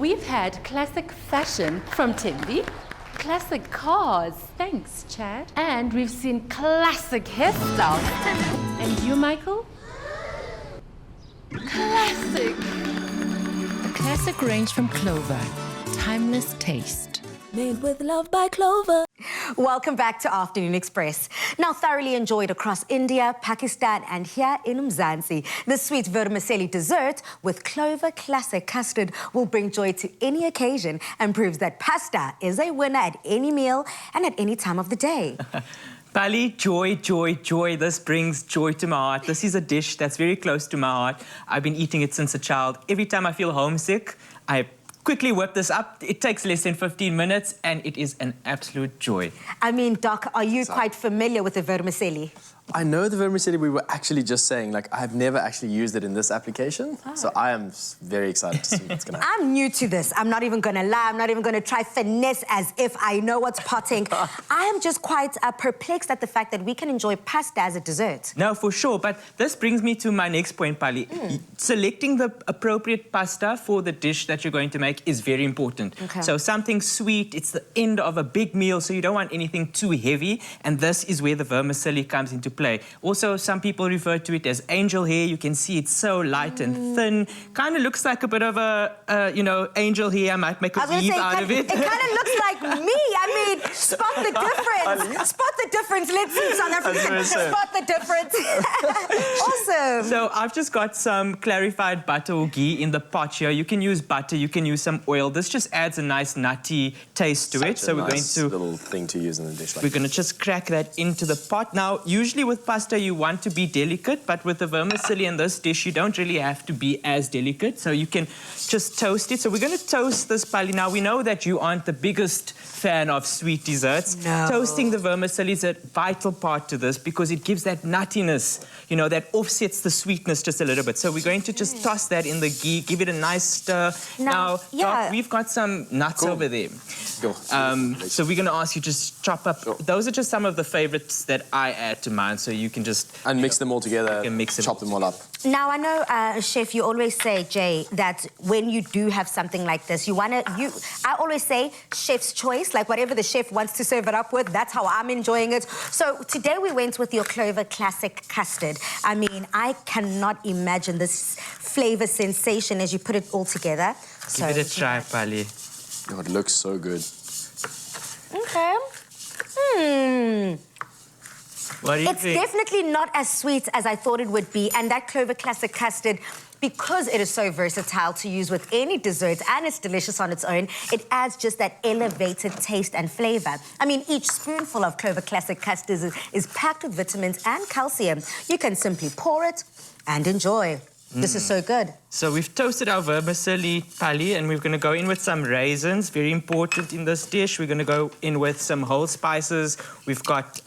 we've had classic fashion from Timby, classic cars, thanks Chad, and we've seen classic hairstyles. And you, Michael? Classic. A classic range from Clover. Timeless taste. Made with love by Clover. Welcome back to Afternoon Express. Now thoroughly enjoyed across India, Pakistan and here in Mzansi. The sweet vermicelli dessert with Clover Classic Custard will bring joy to any occasion and proves that pasta is a winner at any meal and at any time of the day. Pali, joy, joy, joy. This brings joy to my heart. This is a dish that's very close to my heart. I've been eating it since a child. Every time I feel homesick, I quickly whip this up. It takes less than 15 minutes and it is an absolute joy. I mean, Doc, are you quite familiar with the vermicelli? I know the vermicelli. We were actually just saying, like, I've never actually used it in this application. Oh. So I am very excited to see what's going to happen. I'm new to this. I'm not even going to lie. I'm not even going to try finesse as if I know what's potting. I am just quite perplexed at the fact that we can enjoy pasta as a dessert. No, for sure. But this brings me to my next point, Pali. Selecting the appropriate pasta for the dish that you're going to make is very important. Okay. So something sweet, it's the end of a big meal, so you don't want anything too heavy. And this is where the vermicelli comes into play. Also, some people refer to it as angel hair. You can see it's so light and thin. Kind of looks like a bit of a, you know, angel hair. I might make a weave out of it. It kind of looks like me. I mean, spot the difference. Spot the difference. Let's see, South Africans. Spot the difference. Awesome. So I've just got some clarified butter or ghee in the pot here. You can use butter. You can use some oil. This just adds a nice nutty taste to it. So we're going to little thing to use in the dish. We're going to just crack that into the pot. Now, usually with pasta, you want to be delicate, but with the vermicelli in this dish, you don't really have to be as delicate. So you can just toast it. So we're going to toast this, Pali. Now, we know that you aren't the biggest fan of sweet desserts. No. Toasting the vermicelli is a vital part to this because it gives that nuttiness, you know, that offsets the sweetness just a little bit. So we're going to just toss that in the ghee, give it a nice stir. Now, Doc, we've got some nuts over there. So we're going to ask you just chop up. Those are just some of the favorites that I add to mine. So you can just... And mix them all together, chop them all up. Now, I know, Chef, you always say, Jay, that when you do have something like this, you want to... I always say chef's choice, like whatever the chef wants to serve it up with, that's how I'm enjoying it. So today we went with your Clover Classic Custard. I mean, I cannot imagine this flavour sensation as you put it all together. Give it a try, Pali. Oh, it looks so good. Okay. What do you think? It's definitely not as sweet as I thought it would be, and that Clover Classic Custard, because it is so versatile to use with any dessert and it's delicious on its own, it adds just that elevated taste and flavour. I mean, each spoonful of Clover Classic Custard is packed with vitamins and calcium. You can simply pour it and enjoy. This is so good. So we've toasted our vermicelli, Pali, and we're going to go in with some raisins. Very important in this dish. We're going to go in with some whole spices. We've got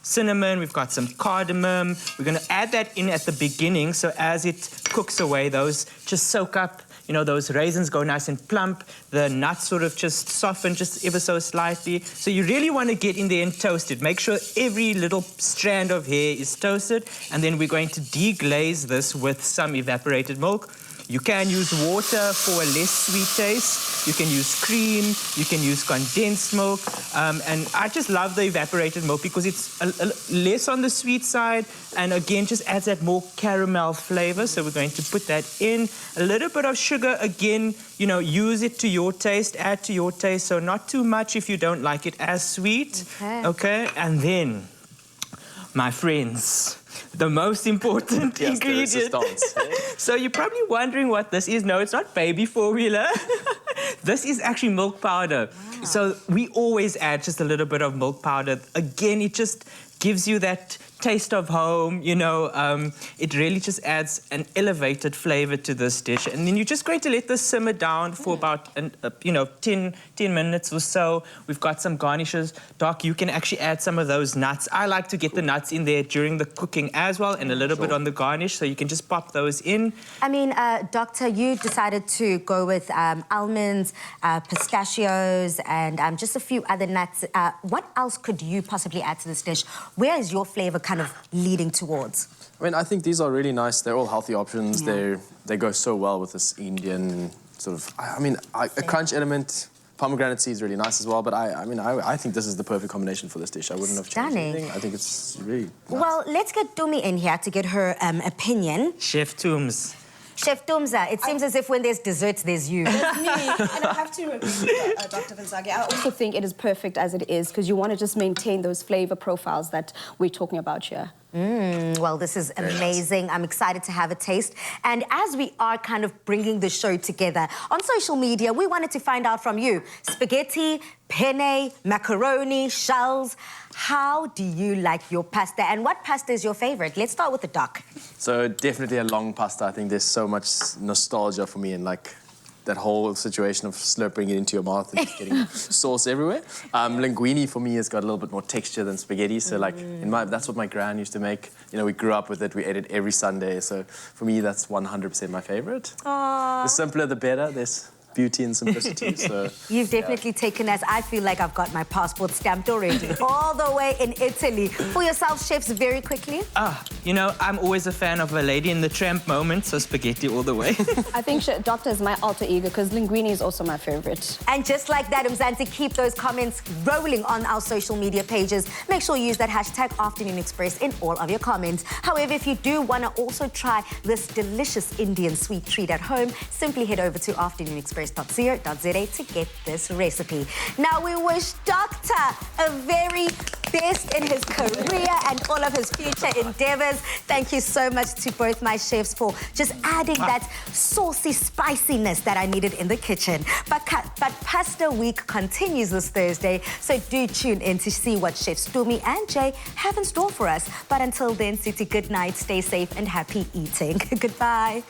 cinnamon. We've got some cardamom. We're going to add that in at the beginning, so as it cooks away, those just soak up. You know, those raisins go nice and plump. The nuts sort of just soften just ever so slightly. So you really want to get in there and toast it. Make sure every little strand of hair is toasted. And then we're going to deglaze this with some evaporated milk. You can use water for a less sweet taste. You can use cream. You can use condensed milk. And I just love the evaporated milk because it's less on the sweet side and, again, just adds that more caramel flavor. So we're going to put that in. A little bit of sugar, again, you know, use it to your taste, add to your taste. So not too much if you don't like it as sweet. Okay? And then, my friends, the most important ingredient. So you're probably wondering what this is. No, it's not baby formula. This is actually milk powder. Wow. So we always add just a little bit of milk powder. Again, it just gives you that taste of home, you know. It really just adds an elevated flavor to this dish. And then you're just going to let this simmer down for about, 10 minutes or so. We've got some garnishes. Doc, you can actually add some of those nuts. I like to get the nuts in there during the cooking as well, and a little bit on the garnish, so you can just pop those in. I mean, Doctor, you decided to go with almonds, pistachios, and just a few other nuts. What else could you possibly add to this dish? Where is your flavor kind of leading towards? I mean, I think these are really nice. They're all healthy options. Yeah. They go so well with this Indian sort of, a crunch element. Pomegranate seeds really nice as well, but I think this is the perfect combination for this dish. I wouldn't have changed anything. I think it's really nice. Well, let's get Tumi in here to get her opinion. Chef Tooms. Chef Tumza, it seems as if when there's desserts, there's you. That's me. And I have to agree with Dr. Vinsagi. I also think it is perfect as it is because you want to just maintain those flavor profiles that we're talking about here. Well, this is amazing. I'm excited to have a taste. And as we are kind of bringing the show together, on social media, we wanted to find out from you. Spaghetti, penne, macaroni, shells. How do you like your pasta? And what pasta is your favorite? Let's start with the doc. So definitely a long pasta. I think there's so much nostalgia for me in like that whole situation of slurping it into your mouth and just getting sauce everywhere. Linguine for me has got a little bit more texture than spaghetti. So like that's what my gran used to make. You know, we grew up with it. We ate it every Sunday. So for me, that's 100% my favorite. The simpler, the better. There's beauty and simplicity. So you've definitely taken us. I feel like I've got my passport stamped already. All the way in Italy. For yourself, chefs, very quickly. You know, I'm always a fan of a Lady in the Tramp moment, so spaghetti all the way. I think Doctor is my alter ego because linguine is also my favorite. And just like that, Mzansi, keep those comments rolling on our social media pages. Make sure you use that hashtag Afternoon Express in all of your comments. However, if you do want to also try this delicious Indian sweet treat at home, simply head over to afternoonexpress.co.za to get this recipe. Now, we wish Doctor a very best in his career and all of his future endeavors. Thank you so much to both my chefs for just adding that saucy spiciness that I needed in the kitchen. But Pasta Week continues this Thursday, so do tune in to see what Chefs Tumi and Jay have in store for us. But until then, City, good night, stay safe and happy eating. Goodbye.